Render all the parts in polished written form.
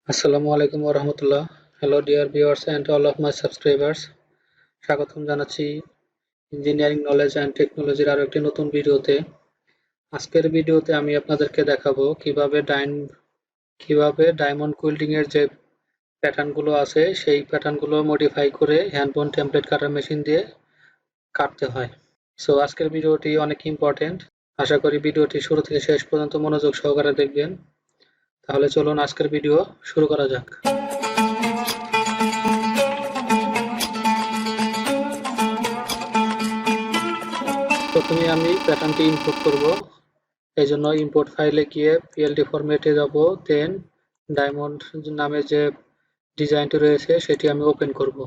আসসালামু আলাইকুম ওয়া রাহমাতুল্লাহ। Hello dear viewers and all of my subscribers. স্বাগতম জানাচ্ছি ইঞ্জিনিয়ারিং নলেজ অ্যান্ড টেকনোলজির আরো একটি নতুন ভিডিওতে। আজকের ভিডিওতে আমি আপনাদেরকে দেখাবো কিভাবে ডায়মন্ড কুইল্টিং এর যে প্যাটার্নগুলো আছে সেই প্যাটার্নগুলো মডিফাই করে হ্যান্ড বোন টেমপ্লেট কাটার মেশিন দিয়ে কাটতে হয়। সো আজকের ভিডিওটি অনেক ইম্পর্টেন্ট। আশা করি ভিডিওটি শুরু থেকে শেষ পর্যন্ত মনোযোগ সহকারে দেখবেন। তাহলে চলুন আজকের ভিডিও শুরু করা যাক। প্রথমে আমি প্যাটার্নটি ইম্পোর্ট করব। এই জন্য ইম্পোর্ট ফাইলে গিয়ে পিএলডি ফরম্যাটে যাব, দেন ডায়মন্ড নামে যে ডিজাইনটি রয়েছে সেটি আমি ওপেন করব।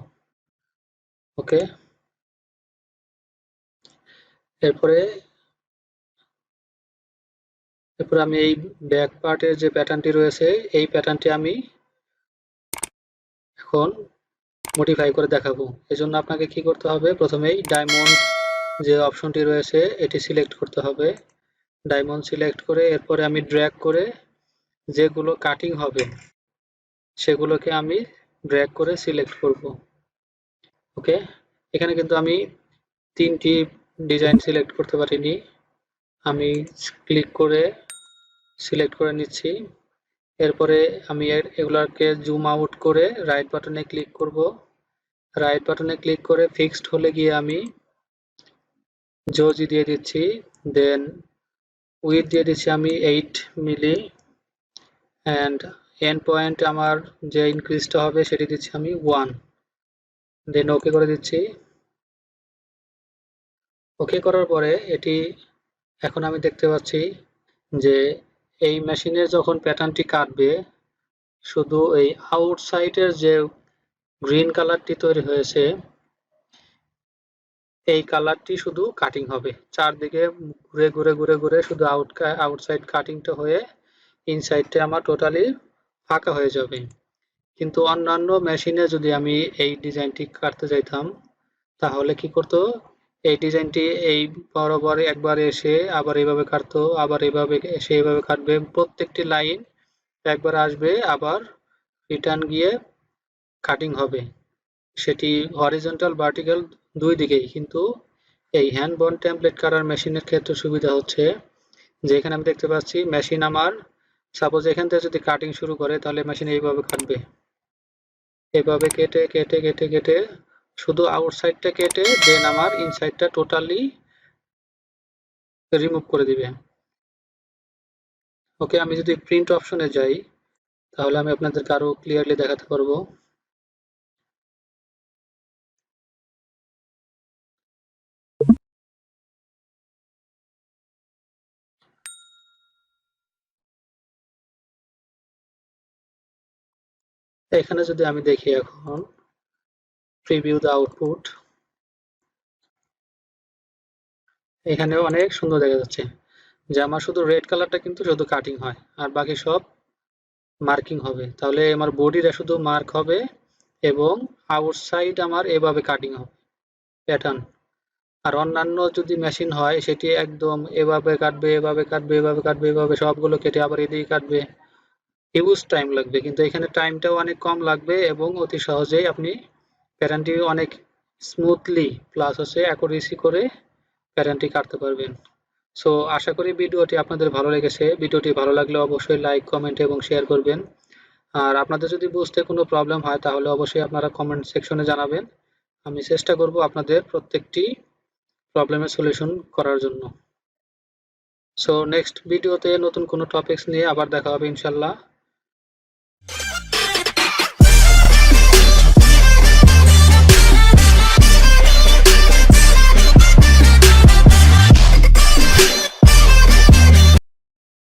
ওকে, এরপরে আমি এই ব্যাক পার্টের যে প্যাটার্নটি রয়েছে এই প্যাটার্নটি আমি এখন মডিফাই করে দেখাবো। এজন্য আপনাকে কি করতে হবে, প্রথমেই ডায়মন্ড যে অপশনটি রয়েছে এটি সিলেক্ট করতে হবে। ডায়মন্ড সিলেক্ট করে এরপরে আমি ড্র্যাগ করে যেগুলো কাটিং হবে সেগুলোকে আমি ড্র্যাগ করে সিলেক্ট করব। ওকে, এখানে কিন্তু আমি তিনটি ডিজাইন সিলেক্ট করতে পারিনি। আমি ক্লিক করে সিলেক্ট করে নিচ্ছি। এরপরে আমি এগুলোকে জুম আউট করে রাইট বাটনে ক্লিক করব। রাইট বাটনে ক্লিক করে ফিক্সড হলে গিয়ে আমি জোজি দিয়ে দিচ্ছি, দেন উইথ দিয়ে দিচ্ছি আমি 8 মিলি, অ্যান্ড এন্ড পয়েন্ট আমার যে ইনক্রিজটা হবে সেটি দিচ্ছি আমি 1, দেন ওকে করে দিচ্ছি। ওকে করার পরে এটি এখন আমি দেখতে পাচ্ছি যে এই মেশিনে যখন প্যাটার্নটি কাটবে শুধু এই আউটসাইডের যে গ্রিন কালারটি তৈরি হয়েছে এই কালারটি শুধু কাটিং হবে, চারদিকে ঘুরে ঘুরে ঘুরে ঘুরে শুধু আউটসাইড কাটিংটা হয়ে ইনসাইডটা আমার টোটালি ফাঁকা হয়ে যাবে। কিন্তু অন্যান্য মেশিনে যদি আমি এই ডিজাইনটি কাটতে চাইতাম তাহলে কি করতো, এই ডিজাইনটি এই বরাবর একবার এসে আবার এইভাবে কাটতো, আবার এইভাবে এসে এইভাবে কাটবে, প্রত্যেকটি লাইন একবার আসবে আবার রিটার্ন গিয়ে কাটিং হবে, সেটি হরিজন্টাল ভার্টিক্যাল দুই দিকেই। কিন্তু এই হ্যান্ড বন্ড টেমপ্লেট কাটার মেশিনের ক্ষেত্রে সুবিধা হচ্ছে যে এখানে আমি দেখতে পাচ্ছি মেশিন আমার সাপোজ এখান থেকে যদি কাটিং শুরু করে তাহলে মেশিন এইভাবে কাটবে, এভাবে কেটে কেটে কেটে কেটে শুধু আউটসাইডটা কেটে দেন আমার ইনসাইডটা টোটালি রিমুভ করে দিবে। ওকে, আমি যদি প্রিন্ট অপশনে যাই তাহলে আমি আপনাদেরকে আরো ক্লিয়ারলি দেখাতে পারবো। এখানে যদি আমি দেখি এখন প্রিভিউ দ্য আউটপুট, এখানে অনেক সুন্দর দেখা যাচ্ছে যে আমার শুধু রেড কালারটা কিন্তু শুধু কাটিং হয় আর বাকি সব মার্কিং হবে। তাহলে আমার বডিটা শুধু মার্ক হবে এবং আউটসাইড আমার এভাবে কাটিং হবে প্যাটার্ন। আর অন্যান্য যদি মেশিন হয় সেটি একদম এভাবে কাটবে এভাবে কাটবে এভাবে কাটবে এভাবে সবগুলো কেটে আবার এদিকে কাটবে, হিউজ টাইম লাগবে। কিন্তু এখানে টাইমটাও অনেক কম লাগবে এবং অতি সহজেই আপনি প্যাটার্নটি অনেক স্মুথলি প্লাস হচ্ছে অ্যাকুরেসি করে প্যাটার্নটি কাটতে পারবেন। সো আশা করি ভিডিওটি আপনাদের ভালো লেগেছে। ভিডিওটি ভালো লাগলে অবশ্যই লাইক, কমেন্ট এবং শেয়ার করবেন। আর আপনাদের যদি বুঝতে কোনো প্রবলেম হয় তাহলে অবশ্যই আপনারা কমেন্ট সেকশনে জানাবেন। আমি চেষ্টা করব আপনাদের প্রত্যেকটি প্রবলেমের সলিউশন করার জন্য। সো নেক্সট ভিডিওতে নতুন কোনো টপিকস নিয়ে আবার দেখা হবে ইনশাল্লাহ।